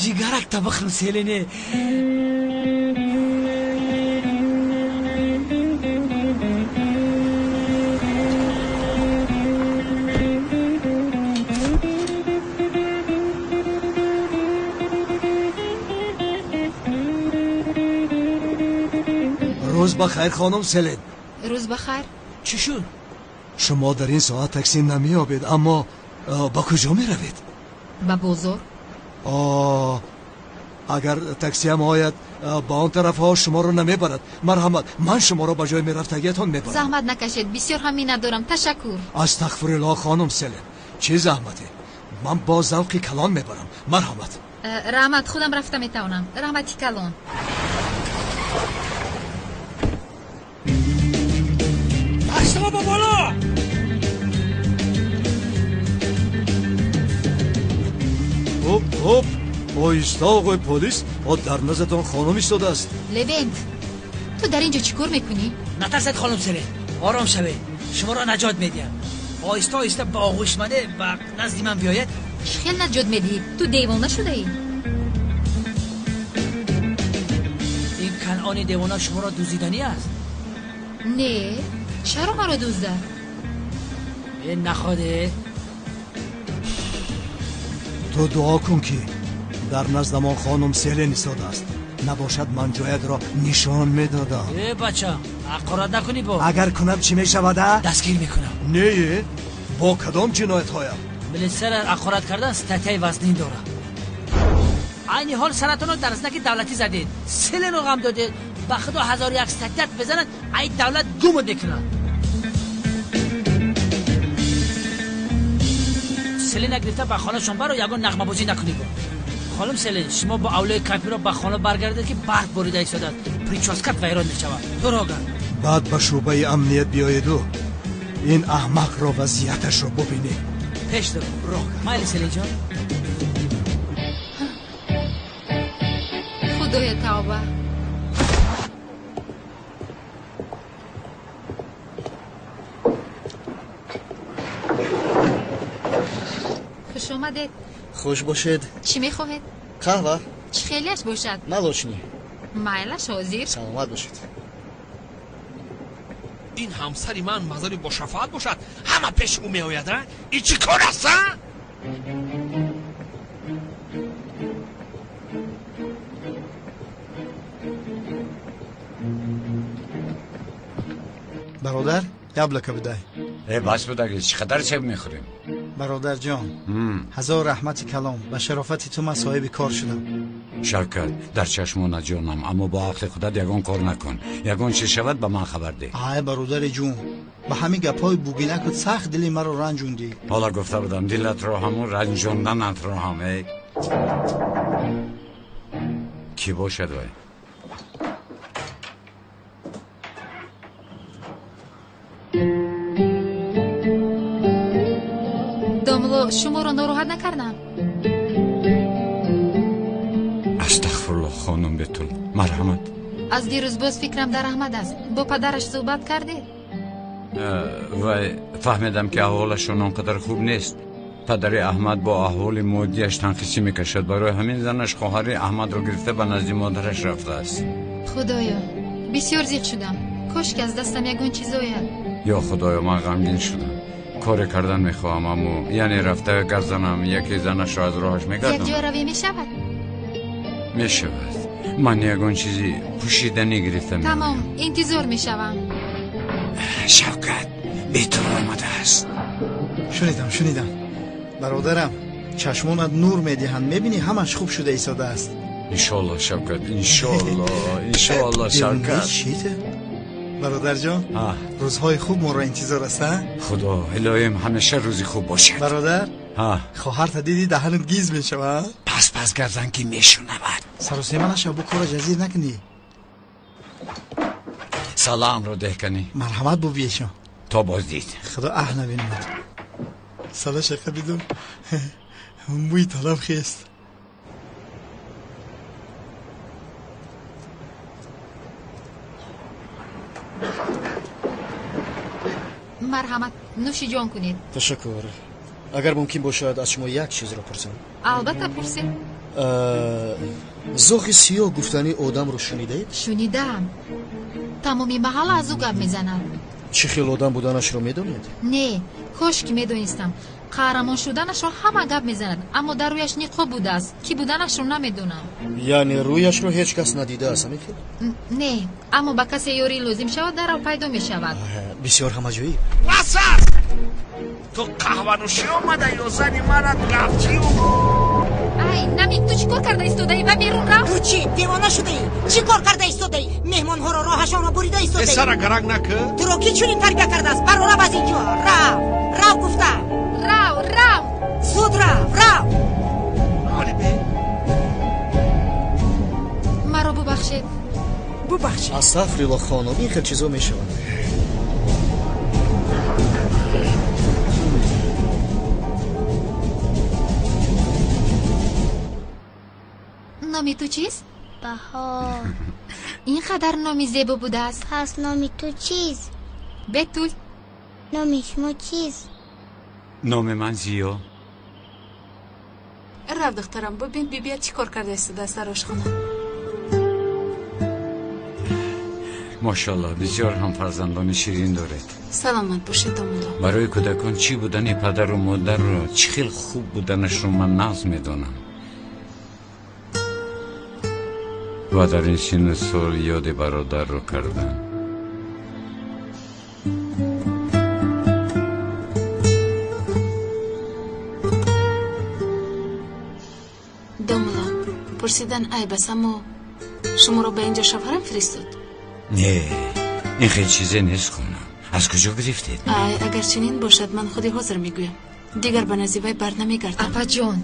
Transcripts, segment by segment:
جیگرک طبخ سیلینه. روز بخیر خانم سلین. روز بخیر. چی شد؟ شما در این ساعت تاکسی نمیابید، اما با کجا می روید؟ با بازار. اگر تاکسی هم آید با آن طرف ها شما رو نمیبرد. مرحمت، من شما رو با جای میرفتگیتون میبرم. زحمت نکشید، بسیار همین ندارم. تشکر. استغفرالله خانم سلین، چه زحمتی؟ من با ذوق کلان میبرم. مرحمت. رحمت، خودم رفتم میتونم. رحمتی کلان. با بالا. هوب آیسته آقای پلیس، در نزدتان خانم ایستاده است. لوینت، تو در اینجا چیکار میکنی؟ نترسید خانم سلین، آرام شوید، شما را نجات میدیم. آیسته آیسته با آغوش منه و نزدی من بیاید. خیلی نجات میدی؟ تو دیوانه شده ای؟ این کنعانی دیوانه شما را دوزیدنی است؟ نه، چرا ما را دوزده؟ این نخواده؟ تو دعا کن که در نزد ما خانم سلین ایستاده است، نباشد من جایت را نشان میدادم. بچه حقارت نکنی. با اگر کنم چی میشود؟ دستگیر میکنم. نه، با کدام جنایت هایم؟ ملیسر حقارت کردن استاتیای وزنی داره. عین حال سرتون رو در ازنک دولتی زدید، سلین رو غم دادید. با خدا 1001 استاتیت بزنن این دولت گمت میکنن. سلین گرفته با خانه شما رو یگان نغمه بازی نکنید. خانم سلین، شما با اولای کپی رو با خانه برگردید که برق بریده ایستاده، پریچاسکت ویران میشود. تو راگن بعد به شعبه امنیت بیایید و این احمق را وضعیتش رو ببینید. پیش دارم مایل سلین جان. خدای توبه. خوش آمدید. خوش باشید. چی میخواهید؟ قهوه. چی خیلیش باشد؟ ملوچنی. مایلش حاضر. سلامت باشید. این همسری من مزاری با شفاعت باشد، همه پیش او می آید. این چی کار است؟ برادر یبلکه بدهی. بس بودگی چقدر چه میخوریم؟ برادر جان، هزار رحمت کلام، به شرافت تو من صاحب کار شدم. شوکت، در چشم نجانم، اما با عقل خودت یگان کار نکن. یگان چه شود به من خبر ده. آی برادر جون، به همین گپای بوگینک سخت دلی مرا رنجوندی. حالا گفته بودم دلت را همون رنجوندنت را هم. کی باشد وای؟ داملو، شما را ناراحت نکردم. استغفرالله خانم بتون، مرحمت. از دیروز باز فکرم در احمد است. با پدرش صحبت کرده؟ و فهمیدم که احوالشون اونقدر خوب نیست. پدر احمد با احوال مادیش تنقیصی میکشد، برای همین زنش خواهر احمد رو گرفته به نزد مادرش رفته است. خدایا، بسیار زیق شدم. کاش که از دستم یگان چیز آید. یا خدایا، من غمگین شدم. کار کردن میخواهم، اما یعنی رفته گرزنم یکی زنش را از راهش میگردم. یک جا روی میشود؟ میشود. من یگان چیزی پوشیدنی گرفتم. تمام، انتظار میشوم. شوکت بیتون آمده است. شنیدم برادرم، چشمانت نور میدهند، میبینی همش خوب شده ایستاده است. انشالله شوکت، انشالله شوکت. چیته؟ برادر جان، روزهای خوب ما را انتظار است. خدا الهیم همیشه روزی خوب باشه. برادر، خواهرت دیدی دهنت گیز میشود. پس گردن که میشنود. سر و سیمه نشو، بو کار جزیر نکنی. سلام رو ده کنی. مرحمت بو بیشو. تا باز دید. خدا احنا بینید. سلام شیخ بیدون. موی طلب خیست. مرحمت، نوشی جان کنید. تشکر. اگر ممکن باشد از شما یک چیز را پرسم. البته پرسید. زاغ سیاه گفتنی آدم رو شنیدید؟ شنیدم تمامی محل از او گپ میزنند. چه خیل آدم بودنش رو میدونید؟ نه کاش که میدونستم. قهرمان شدنش رو همه گپ میزنند اما در رویش نقاب بوده است که بودنش رو نمیدونم. یعنی رویش رو هیچ کس ندیده است میخیر؟ نه اما با کسی یاری لازم شود در او پیدا میشود. بسیار همجایی. واساس تو قهوه نوشی آمده یا زنی مرد رفتی ای نمیک تو چی کار کرده ایستاده ای و بیرون رفت؟ تو چی دیوانه شده ای؟ چی کار کرده ایستاده ای؟ مهمان ها را راهشان را بریده ایستاده ای؟ سر گرگ نکه؟ تو رو کی چونین تربیه کرده است؟ برو رو از اینجا رو گفتم رو زود رو حالی بی مرا ببخشید. ببخشید. استغفرالله خانم این خیلی چیزا میشود. نامی تو چیست؟ بهار. اینقدر نامی زیبا بوده است. پس نامی تو چیست؟ بتول. نامی شما چیست؟ نام من زیا. رفت دخترم ببین بیبیت چی کار کرده ایستاده است در آشخانه. ماشاءالله بسیار هم فرزندان شیرین دارد. سلامت باشید دامادا. برای کودکان چی بودن پدر و مادر رو چی خیلی خوب بودنش رو من ناز میدونم و در این سن سال یاد برادر رو کردم. دامادا پرسیدن ای بس اما شما رو به اینجا شوهرم فرستاد؟ نه این خیلی چیزی نیست خونم. از کجا گرفتید؟ اگر چنین باشد من خودی حاضر میگویم دیگر به نزیبای بر نمیگردم. اپا جان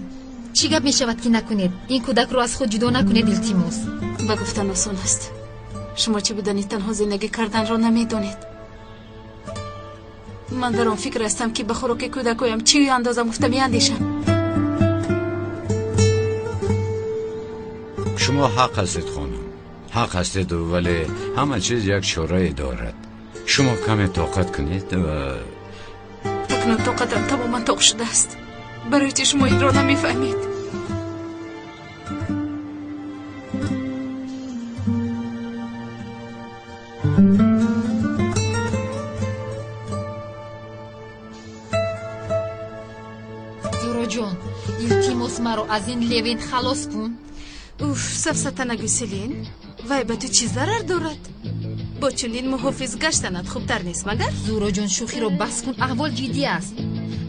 چی گپ میشود که نکنید؟ این کودک رو از خود جدا نکنید التماس. با گفتن آسان است. شما چی بدانید تنها زندگی کردن رو نمیدونید. من در آن فکر هستم که به خوراک کودکایم چی اندازم گفته میاندیشم. شما حق هستید خانم، حق هستید ولی همه چیز یک چاره دارد. شما کم طاقت کنید و اکنون طاقتم تماما طاق شده است. برای چه شما این را نمیفهمید؟ زورا جان التماس مرا از این لوین خلاص کن. اوف سفسطه نگو سیلین. وای به تو چی ضرر دارد؟ با چندین محافظ گشتنت خوبتر نیست مگر؟ زورا جان شوخی رو بس کن احوال جدی است.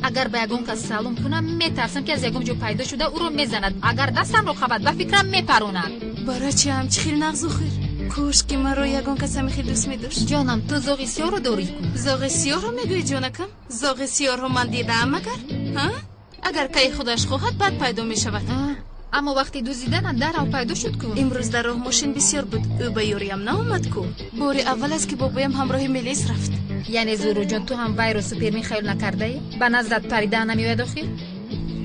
اگر به یگان کس سلام کنم میترسم که از یگان جو پیدا شده او رو میزند. اگر دستم رو خبد به فکرم میپروند. برای چه همچی خیل نغزو خیر؟ کوش که من رو یگان کس همی خیل دوست میداشت. جانم تو زاغ سیاه رو داری کن. زاغ سیاه رو میگوی جانکم؟ زاغ سیاه رو من دیدم مگر؟ ها؟ اگر که خودش خواهد بعد پیدا میشود. اما وقتی دوزیدن در او پیدا شد کو. امروز در راه ماشین بسیار بود. او به یاریم نامد کو. بار اول است که بابایم همراه ملیس رفت. یعنی زورو جان تو هم وای رو سوپرمن خیال نکرده ای؟ به نظرت پریده نمیاد آخر؟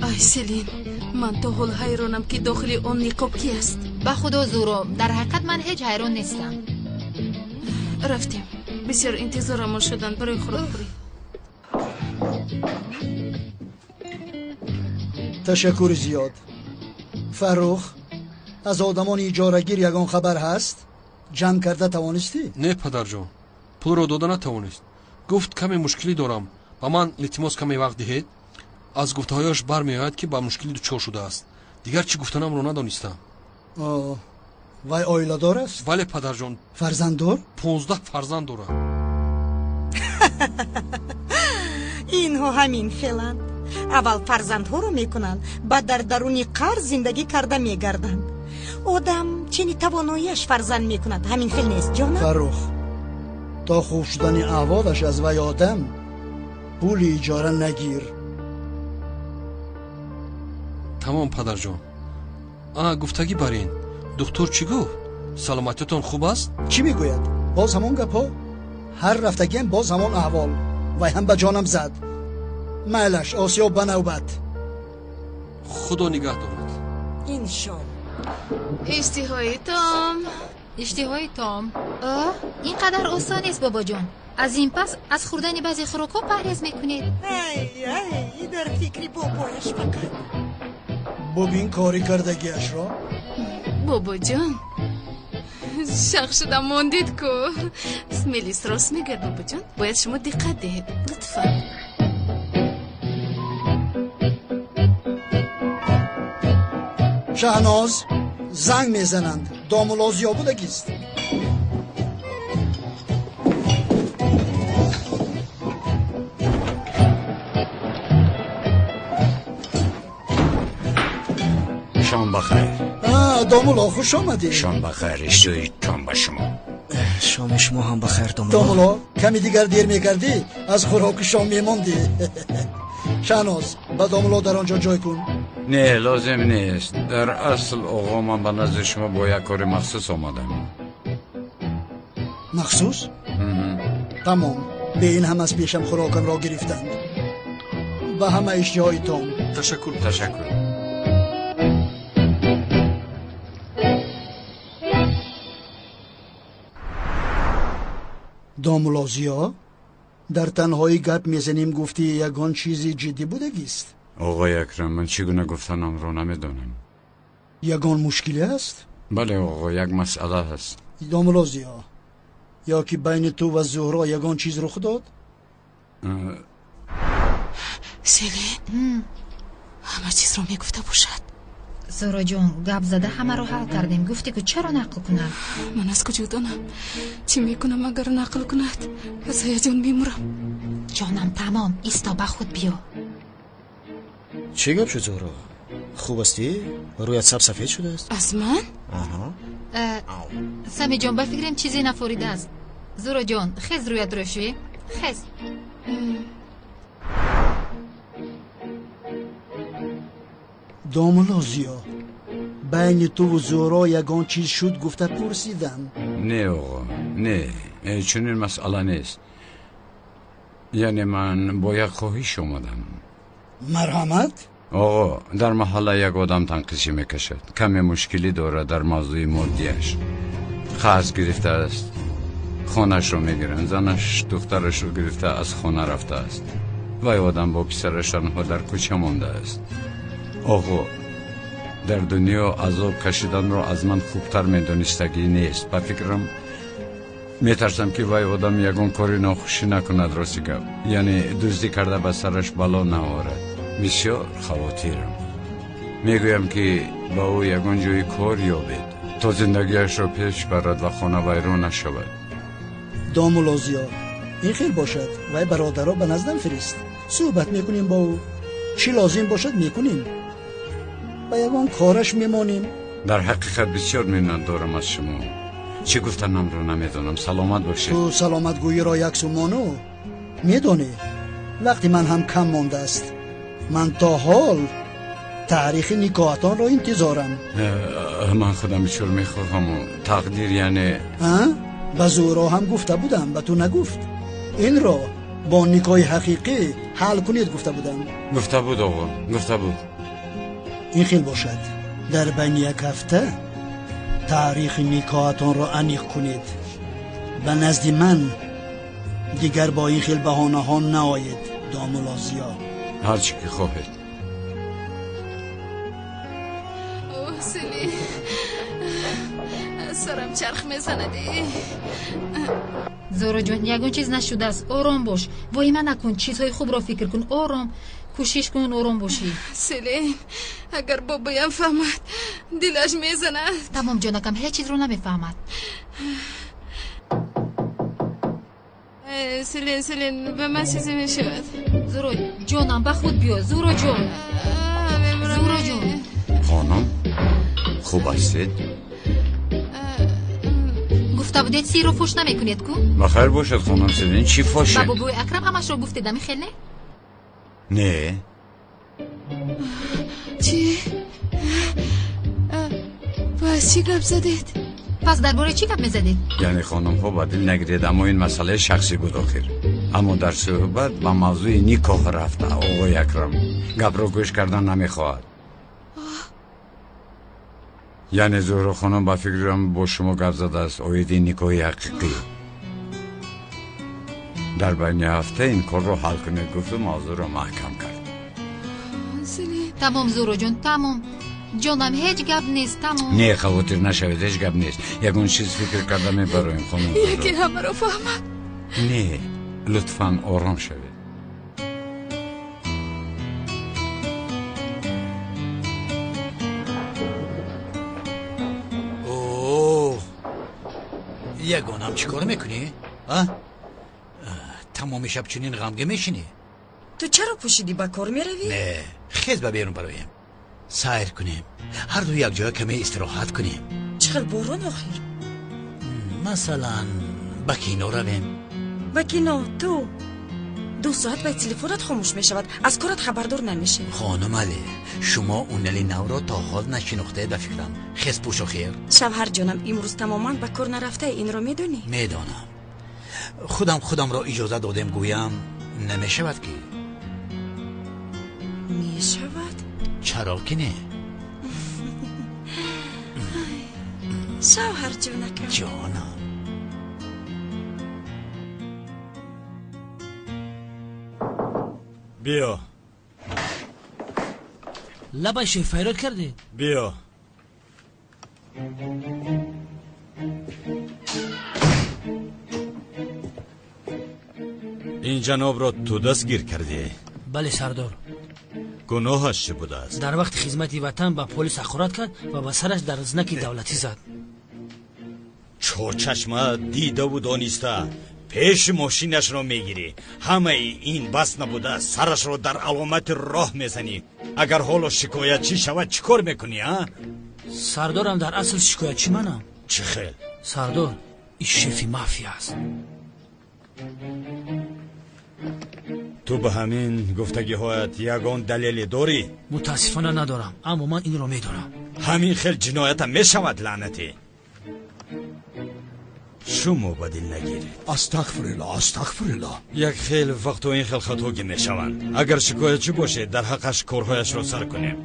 ای سلین من تا حال حیرانم که داخل اون نقاب کی است. به خدا زورو در حقیقت من هیچ حیران نیستم. رفتیم بسیار انتظارمون شدن برای خوراک خوری. تشکر زیاد. فرخ از آدمان اجارهگیر یگان خبر هست؟ جمع کرده توانستی؟ نه پدر جان پول رو داده نتوانست. گفت کمی مشکلی دارم و من التماس کمی وقت دهید. از گفتهایش برمیآید که با مشکلی دچار شده است. دیگر چی گفتنم رو ندانستم. وای آیله دار است؟ بله پدر جان. فرزند دار؟ 15 فرزند دارد. اینها همین خیلند. اول فرزندها رو میکنند بعد در درونی قرض زندگی کرده میگردند. آدم چنین تواناییش فرزند میکند همین خیل نیست جانم؟ فرخ تا خوب شدن احوالش از وی آدم پول اجاره نگیر. تمام پدر جان. گفتگی برین دکتر چی گفت؟ سلامتیتون خوب است؟ چی میگوید؟ باز همون گپا؟ هر رفتگیم باز همون احوال. وی هم به جانم زد. مالش آسیا به نوبت. خدا نگه دارد. انشالله. اشتهای تام اینقدر آسان نیست بابا جان. از این پس از خوردن بعضی خوراک‌ها پرهیز میکنید. ای در فکری بابایش فقط. ببین کاری کردگیش را. بابا جان شق شدم موندید کو. میلیس راست میگه بابا جان، باید شما دقت دهید لطفا. شهناز زنگ میزنند. دامولازیا بودگیست. شام بخیر. دامولا خوش آمدی. شام بخیر. اشتوی شام با شما. شام شما هم بخیر دامولا. دامولا کمی دیگر دیر میکردی از خوراک شام میماندی. شهناز با دامولا در آنجا جای کن. نه لازم نیست. در اصل آقا من به نزد شما با یک کار مخصوص آمدم. مخصوص؟ تمام. به این هم از پیشم خوراکم را گرفتند و همه اشیای تام. تشکر. دامولازیا در تنهایی گپ میزنیم گفتی یگان چیزی جدی بودگیست. آقای اکرم من چگونه گفتنم رو نمیدونم. یگان مشکلی است؟ بله آقا یک مسئله هست. دامولازیا یا که بین تو و زهرا یگان چیز رخ داد؟ سیلین همه چیز رو میگفته باشد. زهرا جون گپ زده همه رو حل کردیم. گفتی که چرا نقل کنم؟ من از کجا دانم چی میکنم اگر نقل کند؟ از هیجان میمورم. جانم تمام. ایستا به خود بیا. چی گپ شد زهرا؟ خوب استی؟ رویت سب سفید شده است؟ از من؟ سمی جان بفکریم چیزی نفوریده است. زهرا جان خیز رویت روشوی. خیز. دامولازیا بین تو و زهرا یگان چیز شد گفته پرسیدم. نه آقا نه چون این مسئله نیست. یعنی من با یک خواهش اومدم. مرحمت؟ آقا در محله یک آدم تنقیصی میکشد. کمی مشکلی داره در موضوع مادیش. قرض گرفته است. خانهش رو میگیرن. زنش دخترش رو گرفته از خانه رفته است. و آدم با پسرش تنها در کوچه مانده است. آقا در دنیا عذاب کشیدن رو از من خوبتر میدونستگی نیست. با فکرم میترسم که وای آدم یگان کاری ناخوشی نکند. راستی گپ یعنی دزدی کرده به سرش بلا نوارد. بسیار خواطرم. میگویم که با او یگان جای کار یابید تا زندگیش رو پیش برد و خانه ویران نشود. دامولازیا این خیلی باشد. وای برادرها به نزدم فرست. صحبت میکنیم با او. چی لازم باشد میکنیم. با یگان کارش میمانیم. در حقیقت بسیار منت دارم از شما. چی گفتنم رو نمیدونم. سلامت باشید. تو سلامت گویی را یک سومانو میدونی. وقتی من هم کم مانده است. من تا حال تاریخ نکاحتان را انتظارم. من خودم بسیار میخواهم. تقدیر یعنی به زهرا هم گفته بودم به تو نگفت. این را با نکاح حقیقی حل کنید گفته بودم. گفته بود آقا گفته بود. این خیلی باشد در بین یک هفته تاریخ نکاحتان را انیق کنید. به نزد من دیگر با این خیلی بهانه ها نآیید دامولازیا. هر چی که خواهید. سیلی سرم چرخ میزنده. زهرا جون یگان چیز نشده است. آرام باش. وای من نکن. چیزهای خوب را فکر کن. آرام کوشش کن آرام باشی. سیلین اگر بابایم فهمد دلش میزند. تمام جانکم هیچ چیز رو نمیفهمد. سیلین به من چیزی میشود. زهرا جانم به خود بیا. زهرا جان. زهرا جان خانم خوب هستید؟ گفته بودید سی رو فوش نمیکنید کو؟ بخیر باشد خانم سیلین. چی فوشه؟ بابا اکرم همش رو گفته دمی خیلی نه. چی؟ پس چی گپ زدید؟ پس درباره چی گپ میزدید؟ یعنی خانم ها با دل نگیرید اما این مسئله شخصی بود آخر. اما در صحبت با موضوع نکاح رفته. آقای اکرم گپ رو گوش کردن نمیخواهد. یعنی زهرا خانم با فکرم با شما گپ زده است اوید نکاح حقیقی. در بین هفته این کار رو حل کنید گفت موضوع رو محکم کرد. تمام زهرا جان تمام. جانم هیچ گپ نیست تمام. نه خواطر نشوید، هیچ گپ نیست. یگون چیز فکر کردم برایم خانم یکی همه رو فهمد. نه لطفاً آرام شوید. یگانم چی کار میکنی؟ تمام شب چنین غمگین میشینی؟ تو چرا پوشیدی با کار میروی؟ نه خیز با بیرون برایم سیر کنیم، هر دو یک جای کمی استراحت کنیم. چقدر باران آخر؟ مثلا با کینو رویم. با کینو؟ تو 2 ساعت باید تلفنت خاموش میشود، از کارت خبردار نمیشه. خانم علی شما اون نلی نو را تا حال نشناخته به فکرم. خیز پوش و خیر. شوهر جانم امروز تماما به کار نرفته، این را میدونی؟ میدانم. خودم را اجازه دادم گویم نمیشود که. میشود؟ چرا که نه؟ شوهر جانکم. جانم. بیا لبش فیراد کرده. بیا این جناب را تو دستگیر کردی؟ بله سردار. گناهش چه بوده است؟ در وقت خدمت وطن با پلیس اخورات کرد و به سرش در زنک دولتی زد. چشمه دیده و دانسته پیش ماشینش را میگیری، همه این بس نبوده سرش را در علامت راه میزنی. اگر حالا شکایت چی شود چی کار میکنی؟ سردارم در اصل شکایت چی منم. چه خیل؟ سردار این شفی مافیا است. تو به همین گفتگی هایت یگان دلیلی داری؟ متاسفانه ندارم، اما من این رو میدونم. همین خیل جنایت میشود لعنتی. شما بدل نگیرید. استغفرالله. یک خیل وقت و این خیل خطاگی میشوند. اگر شکایتچی باشید در حقش کارهایش را سر کنیم،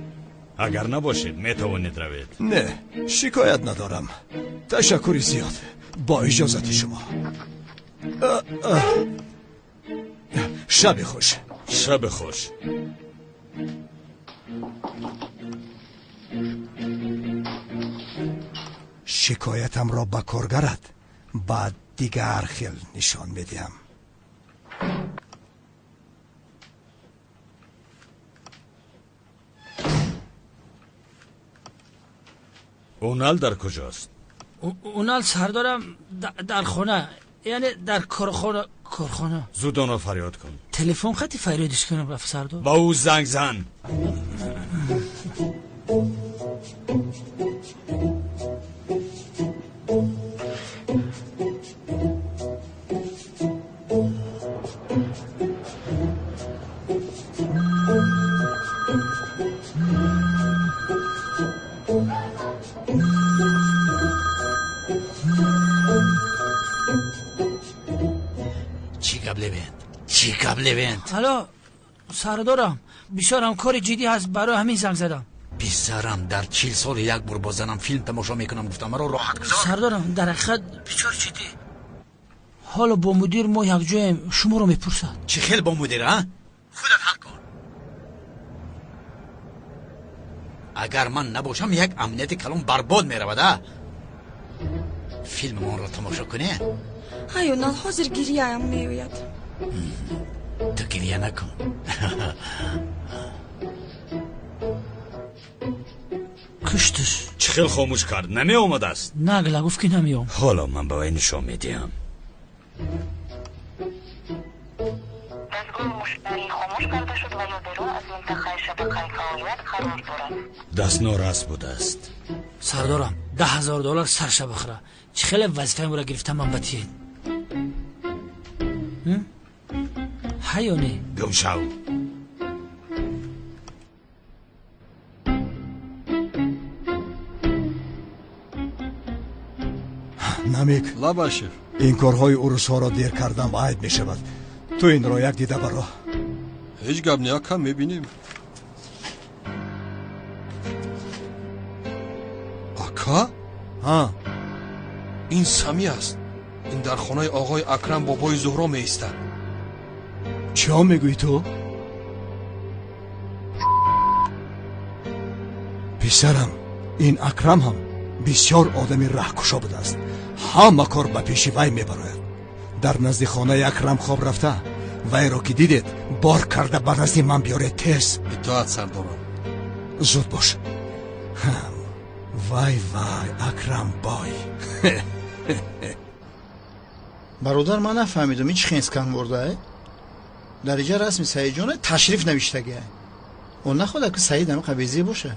اگر نباشید میتوانید روید. نه شکایت ندارم، تشکری زیاد. با اجازت شما. شب خوش. شب خوش. شکایتم را به کارگرت بعد دیگر خیل نشان میدیم. اونال در کجاست؟ اونال سردارم در خونه، یعنی در کارخانه. زودانا فریاد کن. تلفن خطی فریادش کنم رفت سردار. با او زنگ زن. چی قبل بند؟ حالا سردارم بیشارم کار جدی هست، برای همین زنگ زدم. بیسرم در 40 سال یک بار بازنم فیلم تماشا میکنم، گفتم مرا راحت گذار. سردارم در حقیقت بیچار جدی. حالا با مدیر ما یک جایم، شما رو میپرسد. چه خیل با مدیر ها؟ خودت حق کن. اگر من نباشم یک امنیت کلان برباد میرود. فیلم ما را تماشا کنه. هایونال حاضر گریه هم میوید. تو گریه نکن. کشتش. چه خیل خاموش کرد، نمی آمده است؟ نگله گفت که نمیام. حالا من به وی نشان میدیم. دستگاه مشتری خاموش کرده شد و یادرو از منطقه شبکه فعالیت قرار دارد. دست ناراست بوده است. سردارم $10,000 سرش بخره. چه خیلی وظیفه مرا گرفتم من بتید. هیونه گم شو. نمیک لباشر این کارهای عروس ها را دیر کردم عید می شود. تو این را یک دیده برا. هیچ گب نیا کم میبینیم. آکا؟ ها این سمی است. این در خانه آقای اکرم بابای زهرا می ایستد. چه میگوی تو؟ پسرم این اکرم هم بسیار آدمی رهکشا بوده است. همه کار به پیش وی میبراید. در نزد خانه اکرم خواب رفته وی را که دیدید بار کرده به نزد من بیاره تیز. اطاعت سردارم. زود باش. وای اکرم بای. برادر من نفهمیدم این چی خینسکن برده در اینجا رسمی سعید جان تشریف نوشتگه. اون نخواد که سعید همه قبیزی باشه.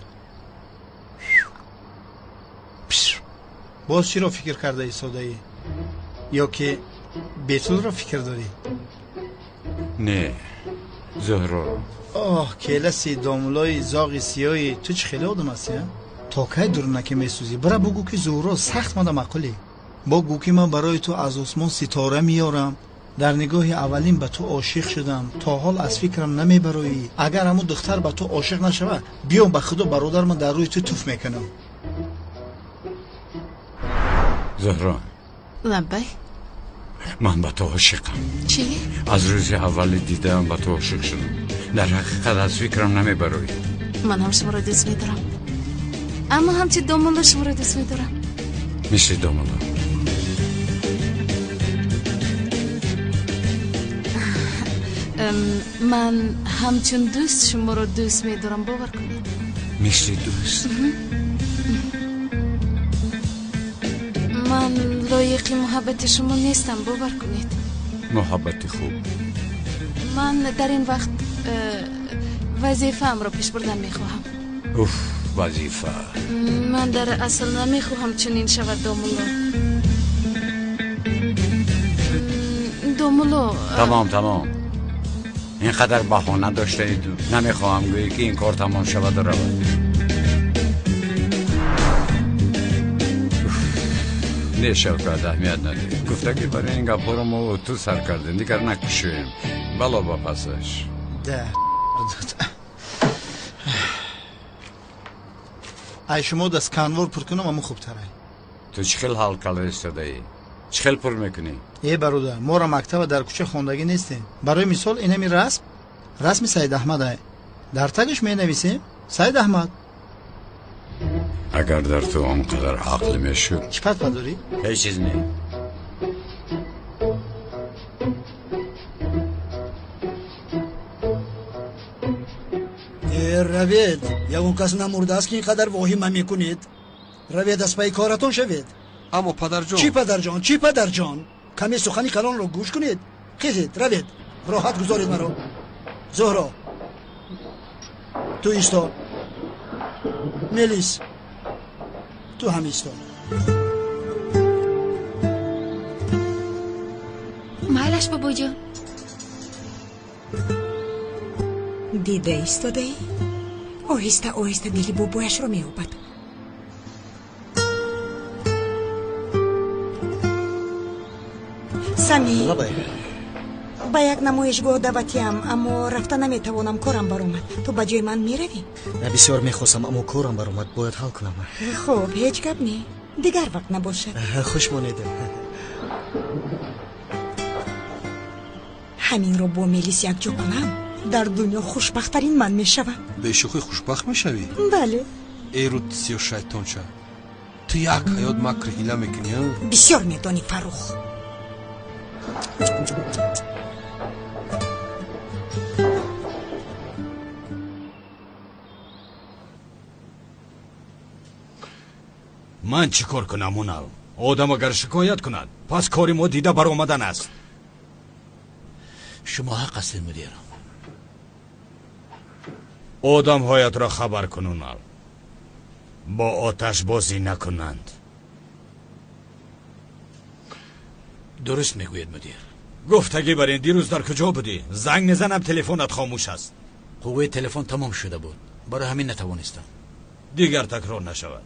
باز چی را فکر کرده ای ساده یا که بیتول را فکر داری؟ نه زهرا. آه کلسی دامولای زاغی سیایی تو چه خیلی آدم هستی؟ تا که درونکه میسوزی برا بگو که زهرا سخت ماده مقولی. بگو که من برای تو از آسمان ستاره میارم. در نگاه اولین به تو عاشق شدم. تا حال از فکرم نمیبرایی. اگر همون دختر به تو عاشق نشوه بیام به خدا برادر من در روی تو توف میکنم. زهرا لبای من به تو عاشقم. چی؟ از روز اول دیدم به تو عاشق شدم. در حقیقت از فکرم نمیبرایی. من هم شما را دوست میدارم اما همچی دامولا شما را دوست میدارم. مثل دامولا. من همچون دوست شما را دوست میدارم باور کنید. مثل دوست. من لایق محبت شما نیستم باور کنید. محبت خوب. من در این وقت وظیفه ام را پیش بردن میخواهم. اوف وظیفه. من در اصل نمیخواهم چنین شود دامولا. تمام اینقدر بهانه داشته اید. نمیخواهم گویی که این کار تمام شود و رود. نه شوکت اهمیت ندید. گفته که برای این گپا رو ما تو سر کردیم دیگر نکشویم. بلا با پسش ده ای شما دست کنوار پر کنم اما خوب تره. تو چخیل حال کل استاده ای؟ چخیل پر میکنی؟ ای برادر ما را مکتب در کوچه خوندگی نیستیم. برای مثال اینمی رسم سید احمد در تگش می نویسیم سید احمد. اگر در تو اونقدر عقل میشد چی پت داری؟ هیچ چیز نه. روید یکون کس نمورده است که اینقدر واهمه میکنید. روید از پای کارتون شوید. اما پدر جان. چی پدر جان کمی سخنی کلان رو گوش کنید. خیزید روید راحت گذارید مرا. زهرا تو ایستا. ملیس تو هم ایستا. مالش بابا جان دیده ایستاده ای؟ آهسته دلی بابایش رو می آبد. سمی با یک نمایشگاه دعوتیم اما رفته نمیتوانم کارم برآمد. تو با جای من میروی؟ بسیار میخواستم اما کارم برآمد باید حل کنم. خب هیچ گپ نی دیگر وقت نباشه. خوش مانیده. همین رو با ملیس یک جا کنم در دنیا خوشبخترین من میشوم. به شوخی خوشبخت میشوی؟ بله. ای رو سیو شیطان شد. تو یک حیات مکر هیله میکنی؟ بسیار میدانی فروخ. من چی کار کنم اونال؟ آدم اگر شکایت کنند پس کاری ما دیده بر آمدن است. شما حق هستید مدیر. آدم هایت را خبر کن اونال با آتش بازی نکنند. درست میگوید مدیر. گفتگی برین دیروز در کجا بودی؟ زنگ نزنم تلفنت خاموش است. قوه تلفن تمام شده بود برای همین نتوانستم. دیگر تکرار نشود.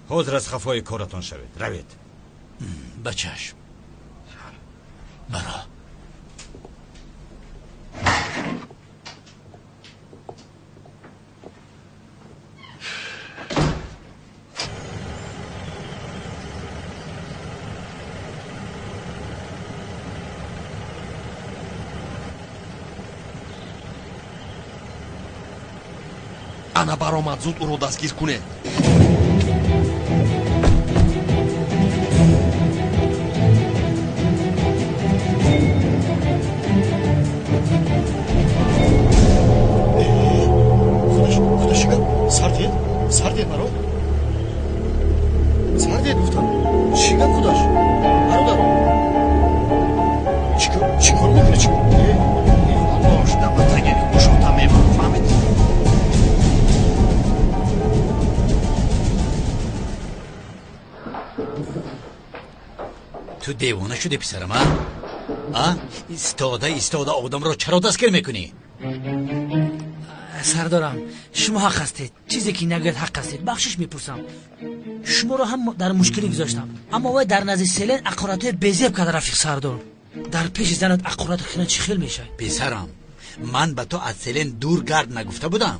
حاضر از خفای کارتان شوید. روید. بچشم. برا ана баромад зуд ӯро дастгир кунед. Сардед маро? Сардед гуфтам. Чӣ гап кудаш? Бародар. Чӣ кор мекунӣ чӣ? Бош, давлатаге кушота мебарам, фаҳмед? ту девона шуди писарам, а? истода одамро чаро дастгир мекунӣ? сардорам, шумо ҳақ ҳастед. чизе ки нагӯяд ҳақ ҳастед. бахшиш мепурсам. шуморо ҳам дар мушкилӣ гузоштам, аммо вай дар назди селен ақоратҳои безеб карда, рафиқ сардор. дар пеши занат ақорат хина чӣ хел мешавад? писарам, ман ба то аз селен дур гард нагуфта будам?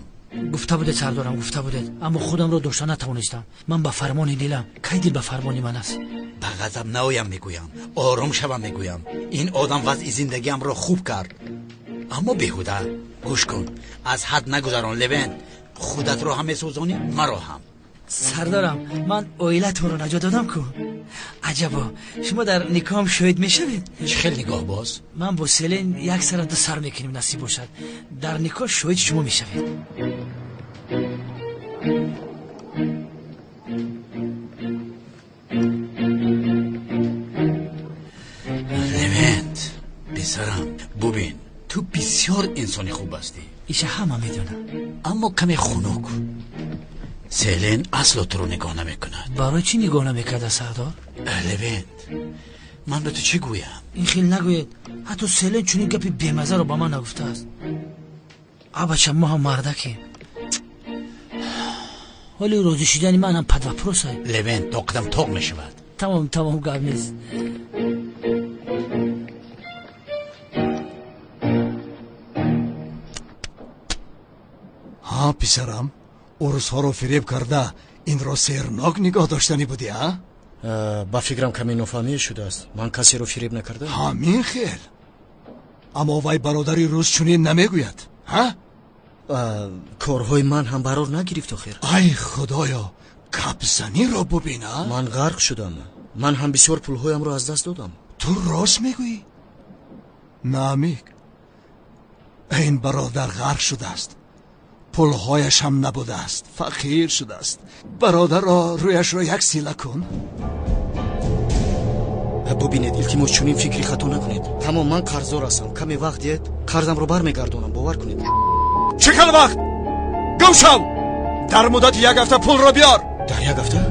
гуфта будед сардорам, гуфта будед, аммо худамро дошта натавонистам. ман ба фармони дилам, кай дил ба фармони ман аст. ба ғазаб наоям мегӯям, ором шавам мегӯям. ин одам вазъи зиндагиамро хуб кард, аммо беҳуда. гӯш кун, аз ҳад нагузарон левен. худатро ҳам месӯзонӣ, маро ҳам. сардорам, ман оилатонро наҷот додам ку. аҷабо, шумо дар никоҳам шоҳид мешавед? чӣ хел нигоҳ боз? ман бо селен як сараду сар мекунем, насиб бошад. дар никоҳ шоҳид шумо мешавед. левент, писарам, бубин, ту бисёр инсони хуб ҳастӣ. иша ҳама медонам, аммо каме хунук. селен асло туро нигоҳ намекунад. барои чӣ нигоҳ намекарда сардор? левент, ман ба ту чӣ гӯям? ин хел нагӯед. ҳатто селен чунин гапи бемазаро ба ман нагуфтааст. абача мо ҳам мардакем. ҳоли розӣ шудани манам падвапросай. левент, тоқатам тоқ мешавад. тамом гап нест. ҳа писарам, урусҳоро фиреб карда инро сернок нигоҳ доштанӣ будӣ, а? ба фикрам каме нофаҳмие шудааст. ман касеро фиреб накардам. ҳамин хел. аммо вай бародари рӯз чунин намегӯяд, ҳа? корҳои ман ҳам барор нагирифт охир. ай худоё, капзаниро бубин, а? ман ғарқ шудам. ман ҳам бисёр пулҳоямро аз даст додам. ту рост мегӯӣ? намик, ин бародар ғарқ шудааст. пулҳояш ҳам набудааст, фақир шудааст. бародаро, рӯяшро як сила кун. бубинед, илтимос чунин фикри хато накунед. тамом, ман қарздор ҳастам. каме вақт диҳед, қарзамро бармегардонам, бовар кунед. чӣ хел вақт? гум шав! дар муддати як ҳафта пулро биёр. дар як ҳафта?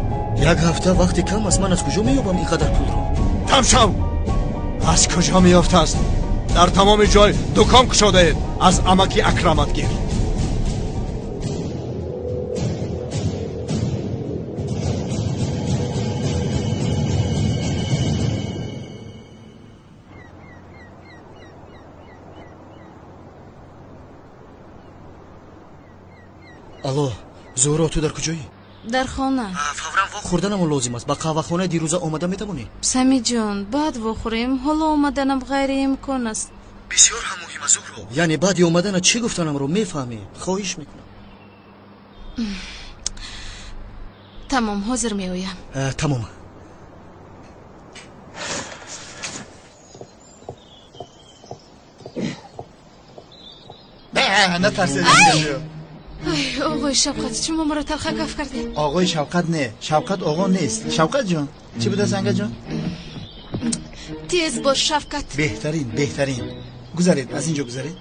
як ҳафта вақти кам аст. ман аз куҷо меёбам ин қадар пулро? там шав! аз куҷо меёфтааст? дар тамоми ҷой дукон кушодаед. аз амаки Акрамат гир. алло, зӯҳро, ту дар куҷоӣ? дар хона. фавран вох хӯрданамон лозим аст. ба қаҳвахонаи дирӯза омада метавонӣ? самиҷон, баъд вохӯрем. ҳоло омаданам ғайриимкон аст. бисёр ҳам муҳим аст зӯҳро. яъне баъди омаданат чӣ гуфтанамро мефаҳмӣ? хоҳиш мекунам. тамом, ҳозир меоям. тамом. натарсед. оғои шавқат, шумо маро талха гаф кардед. оғои шавқат не, шавқат оғо нест. шавқат ҷон, чӣ будаст анга ҷон? тез бош шавқат. беҳтарин. гузаред, аз ин ҷо гузаред.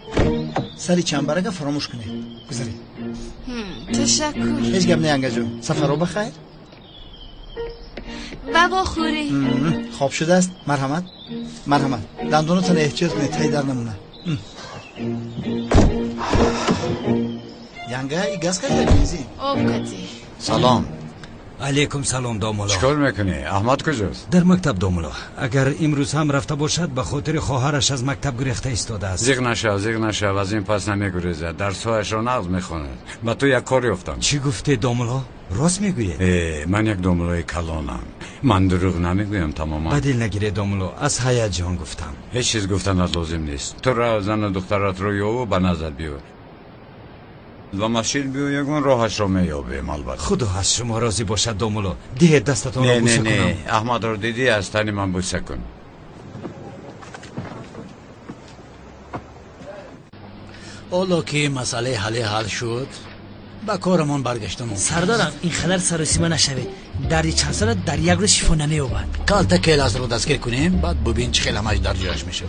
сари чамбарага фаромӯш кунед. гузаред. ташаккур. ҳеҷ гап не анга ҷон. сафаро бахайр. ба вохӯрӣ. хоб шудааст. марҳамат. дандонатон эҳтиёт кунед, тай дар намонад. янга и газ кардед бензин. об кати. салом. алейкум салом домоло. чикор мекунӣ? аҳмад куҷост? дар мактаб домоло. агар имрӯз ҳам рафта бошад, ба хотири хоҳараш аз мактаб гирехта истодааст. зиқ нашав, аз ин пас намегурезад. дарсҳояшро нағз мехонад. ба ту як кор ёфтам. чӣ гуфте домоло? рост мегӯед? ман як домолои калонам. ман дурӯғ намегӯям тамоман. ба дил нагиред домоло, аз ҳаяҷон гуфтам. ҳеҷ чиз гуфтанат лозим нест. ту ра зану духтаратро ёву ба назар биёр. و مسجد بیا یگون راهش را میابیم البته. خدا از شما راضی باشد دامولا. ده دستتان را بوسه کنم. نه احمد را دیدی از تن من بوسه کن. حالا که مسئله حل شد با کارمون برگشتم. سردارم این خلال سرسیمه نشوید. در چند سال در یک روز شفا نمی‌یابد. کالتا کلاس رو دستگیر کنیم بعد ببین چه خیلی در جایش میشه.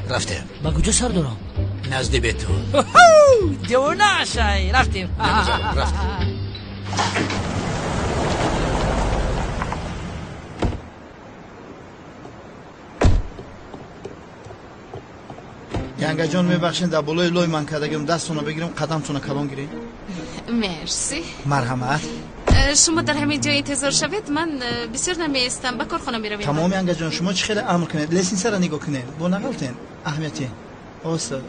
رفته با کجا سردارم؟ نزد بیت تو. دیوانه شای رفتیم. ینگه جان میبخشین در بالای لای من کدگم دستونو بگیرم قدمتونو کلان گیریم. مرسی. مرحمت. شما در همین جای انتظار شوید. من بسیار نمیستم با کارخانه میرویم. تمام ینگه جان شما چه خیلی امر کنید. لیسین سر نگاه کنید. با نقلتین اهمیتی. آسد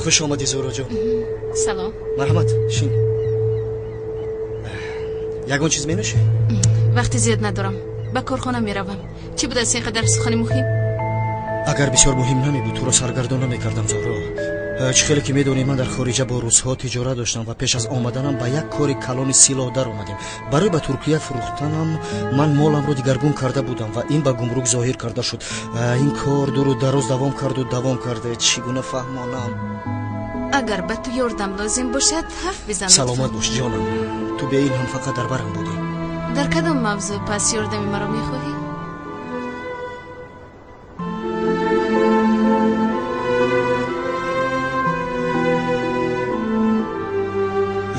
خوش آمدی زورا جان. سلام. مرحمت شین. یگان چیز می نوشی؟ وقتی زیاد ندارم. با کارخانه میروم. چی بود از اینقدر سخن مهم؟ اگر بسیار مهم نمی بود تو را سرگردان نمی‌کردم زورا. چه خیلی که میدونی من در خارجه با روس‌ها تجارت داشتم و پیش از آمدنم با یک کاری کلان سیلاه در اومدیم. برای به ترکیه فروختنم من مالم رو دیگرگون کرده بودم و این به گمرک ظاهر کرده شد. این کار دور و دراز دوام کرده. چگونه فهمانم؟ اگر به تو یاردم لازم باشد حرف بزن. سلامت باش جانم. تو به این هم فقط در برم بودی. در کدام موضوع پس یاردم مرا میخواهی؟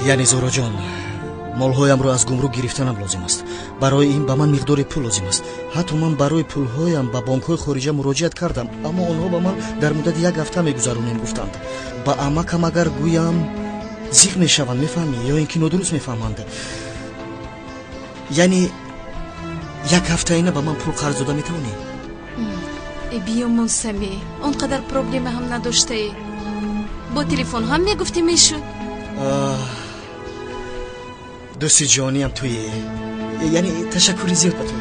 یعنی زورا جان مالهایم رو از گمرک گرفتنم لازم است. برای این به من مقدار پول لازم است. حتی من برای پولهایم به بانک‌های خارجه مراجعت کردم اما آنها به من در مدت یک هفته میگذرونیم گفتند. با عمکم اگر گویم زیغ میشوند میفهمی یا اینکه نادرست میفهمند. یعنی یک هفته اینه به من پول قرض داده میتونی؟ بیا منسمی اونقدر پروبلم هم نداشته. با تلفن هم میگفتی میشد. دوستی جانیم توی یعنی تشکری زیاد به تو.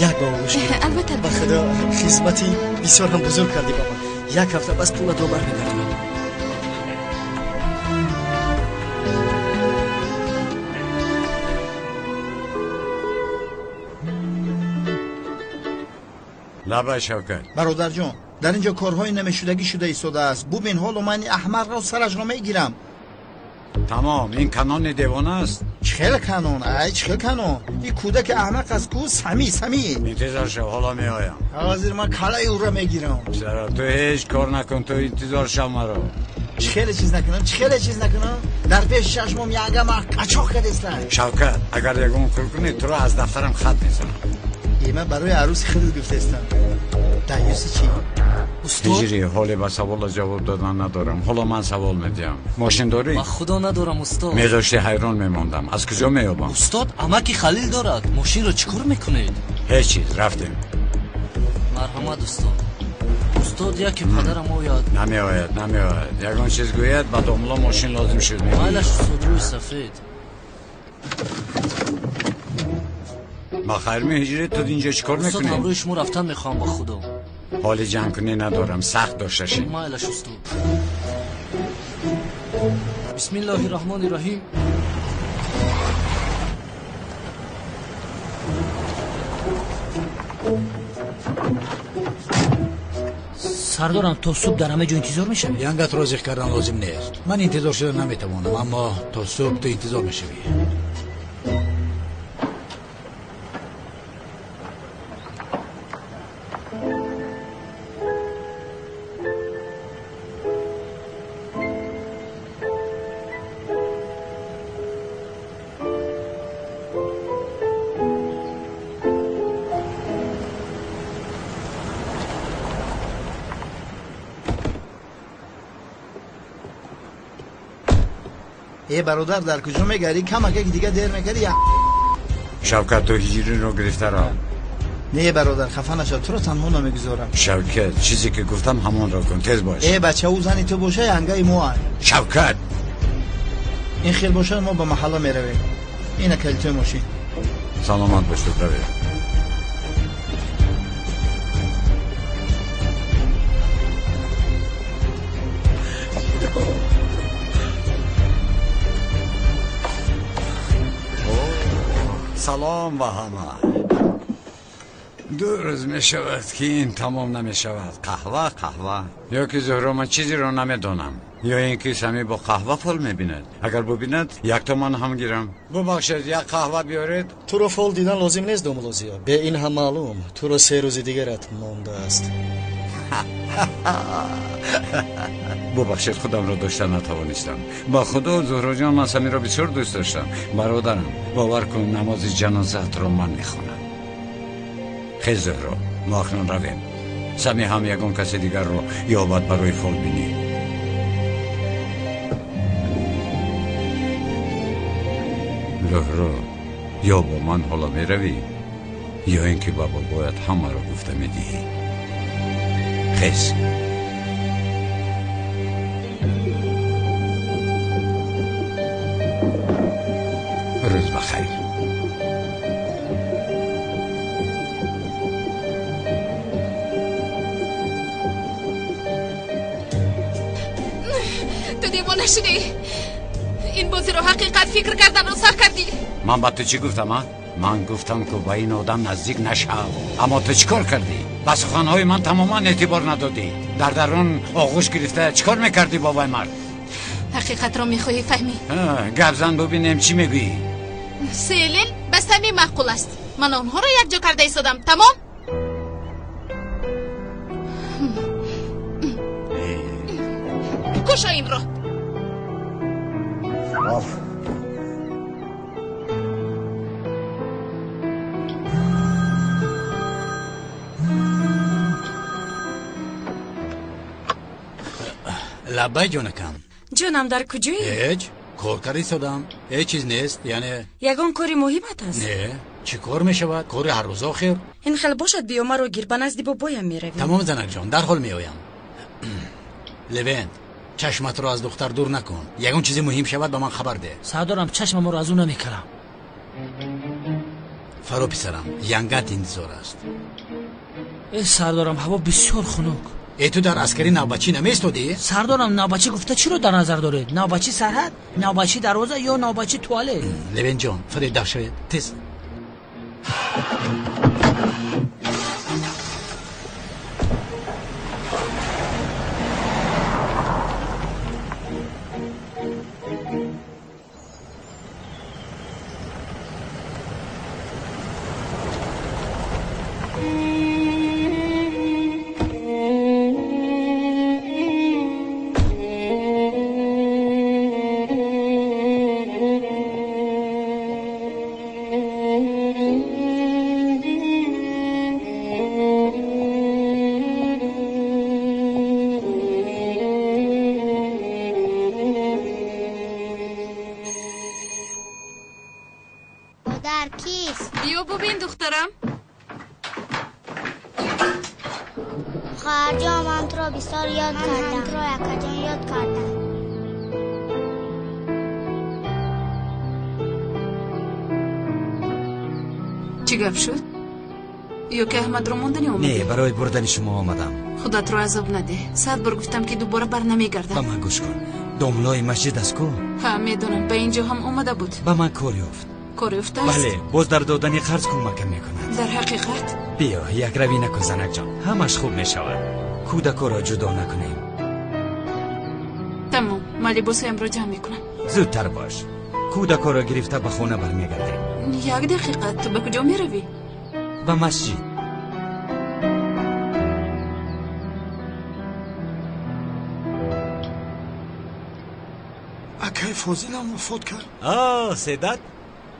یک باوش البته به خدا خدمتی بسیار هم بزرگ کردی با من. یک هفته بس پول دو بر میگردم. لبه شوکت برادر جان در اینجا کارهای نمیشدگی شده ایستاده است. ببین حالا من احمق را سرش را میگیرم. تمام این کنان دیوانه است. چخیل کنون چخیل کنون این کودک احمق از کو سمی انتظار شو حالا می آیم. حاضر من کلای او را میگیرم. چرا تو هیچ کار نکن تو انتظار شو مرا. چخیل چیز نکنم در پیش چشمم یانگه ما قچاق کردیست. شوکت اگر یکم کار کنی تو را از دفترم خط میزنم. من برای عروس خیلی گفته استم. دایوسی چی؟ هجری حالی به سوال جواب دادن ندارم. حالا من سوال میدیم. ماشین داری؟ با خدا ندارم استاد. میذاشتی حیران میماندم. از کجا میابم؟ استاد عمکی خلیل دارد. ماشین رو چیکار میکنید؟ هیچ چیز رفتیم. مرحمت استاد یکی پدرم آید. نمیآید یگان چیز گوید بعد املا ماشین لازم شد. مالش صدروی سفید. با خیرمی هجری تو اینجا چیکار میکنی؟ استاد امروی شما رفتن میخوام با خدا. حال جنگ کنی ندارم سخت داشته شی. مالش استاد. بسم الله الرحمن الرحیم. سردارم تا صبح در همه جا انتظار میشم. ینگت رازق کردن لازم نیست. من انتظار شدن نمیتوانم اما تا صبح تو انتظار میشوی. ای برادر در کجا میگری؟ کم اگه دیگه دیر میگری یا شوکت تو هجری رو گرفته را. نه برادر خفه نشو تو رو تنها نمیگذارم. شوکت چیزی که گفتم همون را کن تیز باش. ای بچه او زنی تو باشه ینگه مو شوکت این خیل باشه ما به محله میرویم. اینه کلتوی ماشین. سلامت باش تو. سلام به همه. 2 روز می شود که این تمام نمی شود. قهوه یا که زهرا من چیزی رو نمی دانم یا اینکه سمی با قهوه فال می بیند. اگر ببیند 1 تومان هم گیرم. ببخشید 1 قهوه بیارید. تو رو فال دیدن لازم نیست دوملوزیا. به این هم معلوم تو رو 3 روز دیگرت مانده است. ببخشید خودم را داشته نتوانستم. با خدا زهرا جان من سمی را بسیار دوست داشتم. برادرم باور کن نماز جنازت را من میخوانم. خیلی زهرا ما اکنون رویم. سمی هم یکم کسی دیگر رو یابد برای فال بینی. زهرا یا با من حالا می روی یا اینکه بابا باید همه را گفته می دیهی. خیز روز بخیر. تو دیوانه شدی. این بازی رو حقیقت فکر کردم رو سخت کردی. من با تو چی گفتم ها؟ من گفتم که با این آدم نزدیک نشو. اما تو چیکار کردی؟ با سخنهای من تماما اعتبار ندادی. در درون آغوش گرفته چیکار میکردی بابای مرد؟ حقیقت رو میخوایی فهمی؟ گپ زن ببینیم چی میگویی. سیلین بس همین معقول است. من آنها رو یک جا کرده ایستادم. تمام؟ کشا این رو. لبای جونکم. جونم در کجایی؟ هیچ کار کاری سودم. هیچ چیز نیست یعنی یگان کاری مهمت است. نه چی کار میشود؟ کار هر روز آخر. این خیلی باشد بیا مرا گیر به نزد بابایم میرویم. تمام زنک جان در حال میآیم. لوین چشمت رو از دختر دور نکن. یگان چیزی مهم شود به من خبر ده. سردارم چشمم رو از اون نمیکنم. فرو پسرم ینگت انتظار است. ای سردارم هوا بسیار خنک. ای تو در عسکری نوبچی نمیستودی؟ سردارم نوبچی گفته چی رو در نظر دارید؟ نوبچی سرحد، نوبچی دروازه یا نوبچی توالت؟ لوین جان فرید در شوید تیز. بیا ببین دخترم. خواهر جان من تو را بسیار یاد کردم. تو را یکا جان یاد کردم. چی گفت شد؟ یا که احمد رو موندنی اومدی؟ نه برای بردن شما آمدم. خودت رو عذاب نده. 100 بار گفتم که دوباره بر نمیگردم. با من گوش کن. داملای مسجد است کو؟ ها میدونم به اینجا هم اومده بود. با من کاری افت. کاری افت است؟ بله باز در دادن قرض کمکم میکند. در حقیقت؟ بیا یک روی نکن زنک جان. همش خوب میشود. کودکا را جدا نکنیم. تمام من لباسایم رو جمع میکنم. زودتر باش. کودکا را گرفته به خونه برمیگردیم. 1 دقیقه تو به کجا میروی؟ به مسجد. اکای فاضلم وفات کرد. سیدت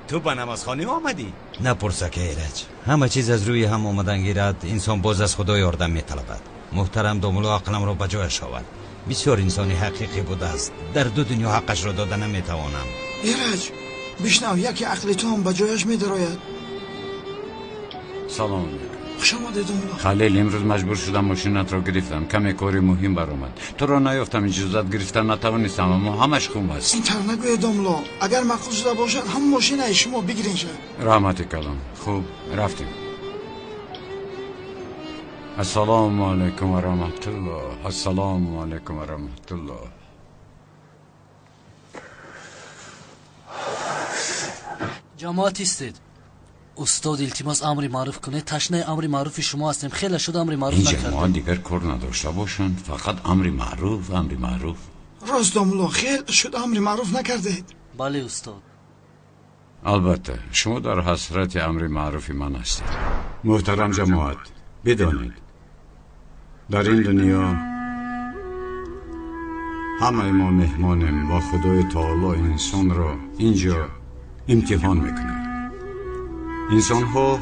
تو به نمازخانه آمدی؟ نپرسه که ایرج. همه چیز از روی هم آمدن گیرد. انسان باز از خدا یاردم میطلبد. محترم داملو عقلم را به جایش آورد. بسیار انسانی حقیقی بوده است. در 2 دنیا حقش را دادن نمیتوانم. ایرج بشنو یکی عقل تو هم به جایش میدراید. سلام خوش آمده داملو. خلیل امروز مجبور شدم ماشینت را گرفتم. کمی کاری مهم برآمد. تو را نیافتم اجازت گرفتن نتوانستم اما همش خوب است. این تر نگوی داملو. اگر معقول شده باشد هم ماشین شما بگیرین شد. رحمت کلام. خوب رفتیم. السلام علیکم و رحمت الله. السلام علیکم و رحمت الله. جماعت استید استاد التماس امر معروف کنه. تشنه امر معروف شما هستیم. خیلی شد امر معروف این نکردیم. جماعت دیگر کار نداشته باشند، فقط امر معروف. راست داملو خیلی شد امر معروف نکردید. بله استاد. البته شما در حسرت امر معروف من هستید. محترم جماعت، بدانید در این دنیا همه ما مهمانیم و خدای تعالی انسان را اینجا امتحان میکنه. انسان ها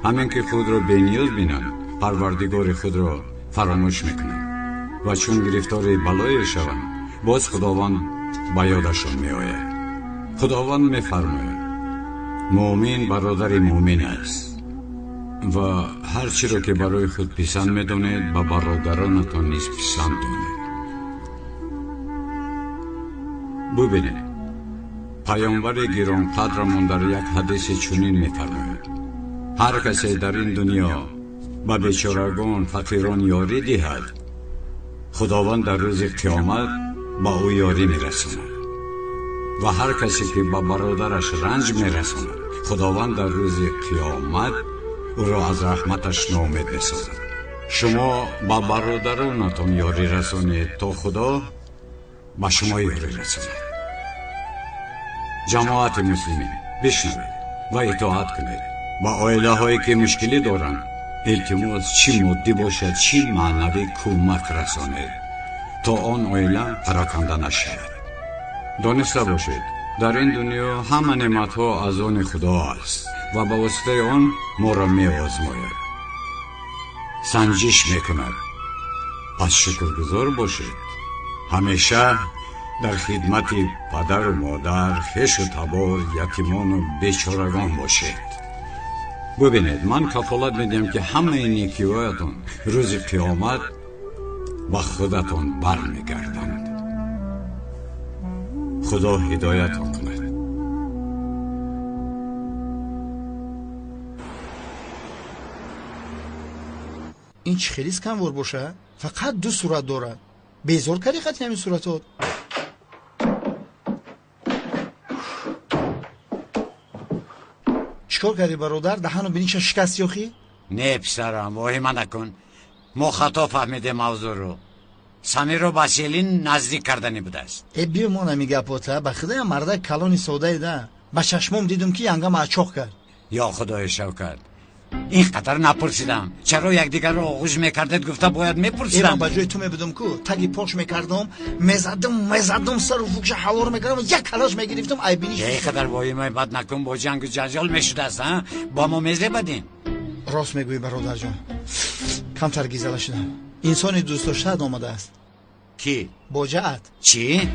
همین که خود را بی‌نیاز بینند پروردگار خود را فراموش میکنند و چون گرفتار بلای شوند باز خداوند به یادشان میآید. خداوند میفرماید مؤمن برادر مؤمن است و هر چی را که برای خود پسند میدانید به برادرانتان نیز پسند دانید. ببینید پیامبر گرانقدرمان در یک حدیث چنین می‌فرماید هر کسی در این دنیا به بیچارگان فقیران یاری دهد خداوند در روز قیامت با او یاری می‌رساند و هر کسی که به برادرش رنج می‌رساند خداوند در روز قیامت او را از رحمتش ناامید می‌سازد. شما با برادرانتان یاری رسانید تا خدا با شما یاری رساند. جماعت مسلمین بشنوید و اطاعت کنید. با عائله هایی که مشکلی دارند التماس چی مادی باشد چی معنوی کمک رسانید تا آن عائله پراکنده نشود. دانسته باشید در این دنیا همه نعمت ها از آن خدا است و با واسطه آن ما را می آزماید، سنجش می کند. پس شکرگزار باشید. همیشه در خدمت پدر و مادر، خویش و تبار، یتیمان و بیچارگان باشید. ببینید من کفالت میدم که همه این نیکی‌هایتان روز قیامت با خودتان برمیگردند. خدا هدایتان کند. این چی خیلی کمور باشه؟ فقط 2 صورت داره. بیزار کردی خطی همین صورتات. چیکار کردی برادر؟ دهنو بینیش شکست یاخی؟ نه پسرم واهمه نکن. ما خطا فهمیده موضوع رو. سمی رو با سیلین نزدیک کردنی بوده است. بیا ما نمیگه پاته به خدای مرده کلانی سوده ده. با چشمم دیدم که ینگم اچاق کرد. یا خدای شوکت این قدر نپرسیدم. چرا یکدیگر رو آغوش میکردید گفته باید میپرسیدم. من بجای تو میبودم که تگی پاش میکردم میزدم سر و فوکش حوار میکردم یک کلاش میگرفتم ای بینیش. یه قدر واهمه بد نکن با جنگ و جنجال میشده است ها؟ با ما میزه بدین. راست میگوی برادر جان. کمتر گیزله شدم. انسانی دوست داشته آمده است. کی؟ باجعت. چی؟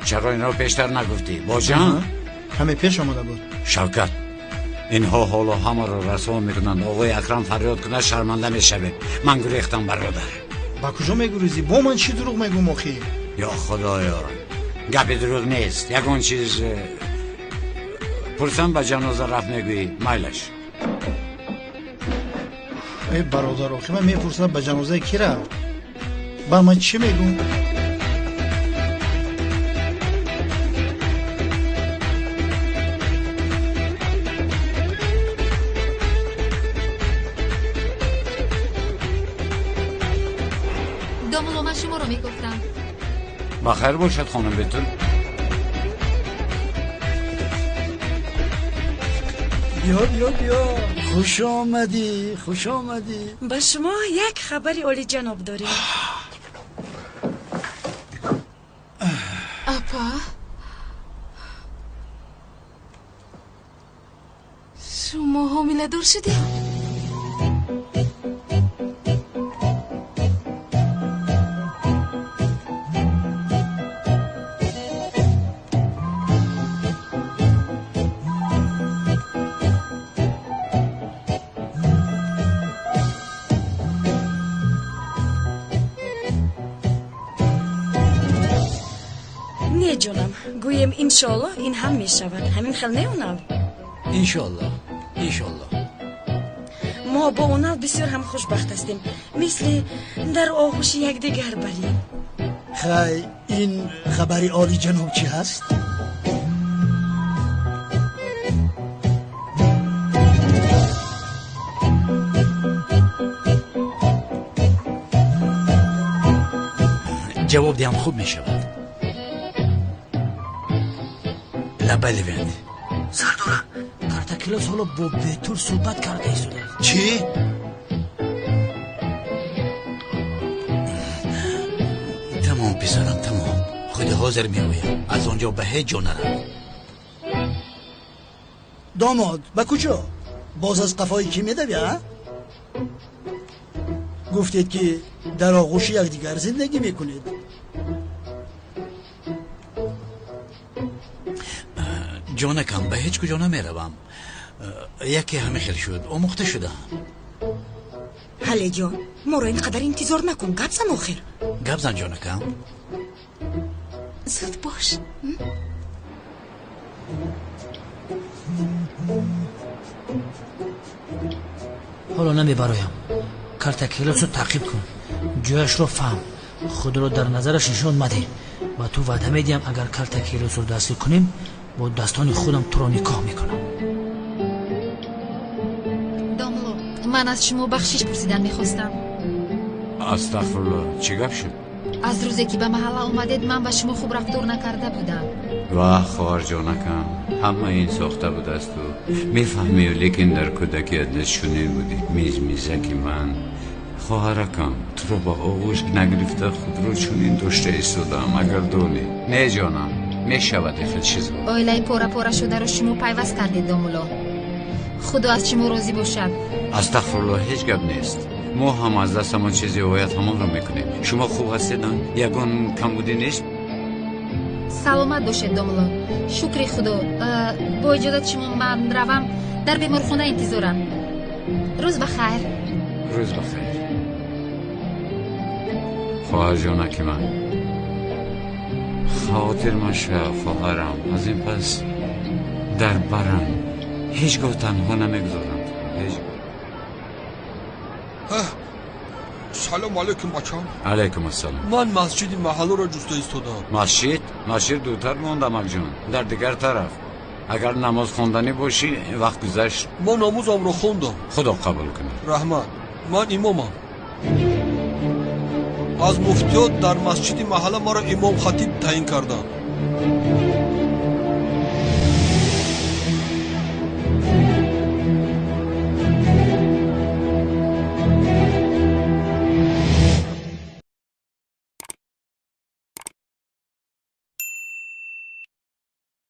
چرا این رو پیشتر نگفتی؟ باجان؟ همه پیش آمده بود. شوکت اینها حالا همه رو رسوا میکنند آقای اکرم فریاد کنه شرمنده میشوید. من گریختم برادر. با کجا میگریزی؟ با من چی دروغ میگو مخی؟ یا خدایا گپی دروغ نیست. یکون چیز پرسم به جنازه رفت میگویی مایلش. ای برادر آخی من میپرسم به جنازه کی رفت؟ با من چی میگو؟ داملو من شما رو میگفتم. بخیر باشد خانم بتون. بیا خوش آمدی. به شما یک خبری عالی جناب داریم. اپا شما حامله دار شدی؟ نه جانم گویم انشالله این هم می شود. همین خیل نه اونال؟ انشالله ما با اونال بسیار هم خوشبخت هستیم. مثل در آغوش یکدیگر بریم. خی این خبری عالی جناب چی هست؟ جواب دهم خوب می شود. لبه لوند. سردارم کارت کلاس حالا با بهتر صحبت کرده ایستوده. چی؟ تمام پسرم تمام. خود حاضر می آیم. از آنجا به هیچ جا نرم. داماد به کجا؟ باز از قفای کی میدوی ها؟ گفتید که در آغوش یکدیگر زندگی میکنید. جانکم به هیچ کجا نمیروم. یکی همه خیل شد آموخته شدم. حله جان ما رو اینقدر انتظار نکن. گپ زن آخر. گپ زن جانکم. زود باش. حالا نمیبرایم. کارت کلاس رو تعقیب کن. جایش رو فهم. خود رو در نظرش نشون مده. و تو وعده میدیم اگر کارت کلاس رو دستگیر کنیم با دستان خودم تو رو نکاح میکنم. داملو من از شما بخشش پرسیدن میخواستم. استغفرالله چی گپ شد؟ از روزی که به محله اومدید من با شما خوب رفتار نکرده بودم. واه خواهر جانکم همه این ساخته بود است و میفهمی لیکن در کودکیت نشونین بودی. میزکی من خواهرکم تو رو با آغوش نگرفته خود رو چونین داشته ایستادم. اگر دونی نه جانم میشود خیلی چیز بود. آیله پاره پاره شده رو شما پیوست کردید داملا. خدا از شما راضی باشد. استغفرالله هیچ گپ نیست. ما هم از دست همون چیزی هویت همون رو میکنیم. شما خوب هستیدن؟ یگان کم بودی نیست؟ سلامت باشید داملا. شکر خدا. با اجازت شما من روم در بیمارخانه انتظارم. روز بخیر. روز بخیر. خواهر جانک من خاطر مشه خواهرم از این پس در برم هیچگاه تنها نمیگذارم. سلام علیکم بچم. علیکم السلام. من مسجد محله را جسته ایستادم. مسجد دوتر موندم اکجان در دیگر طرف. اگر نماز خوندنی باشی وقت گذشت. من نمازم را خوندم. خدا قبول کنه. رحمت من امامم. از مفتیات در مسجد محله مرا امام خطیب تعیین کردند.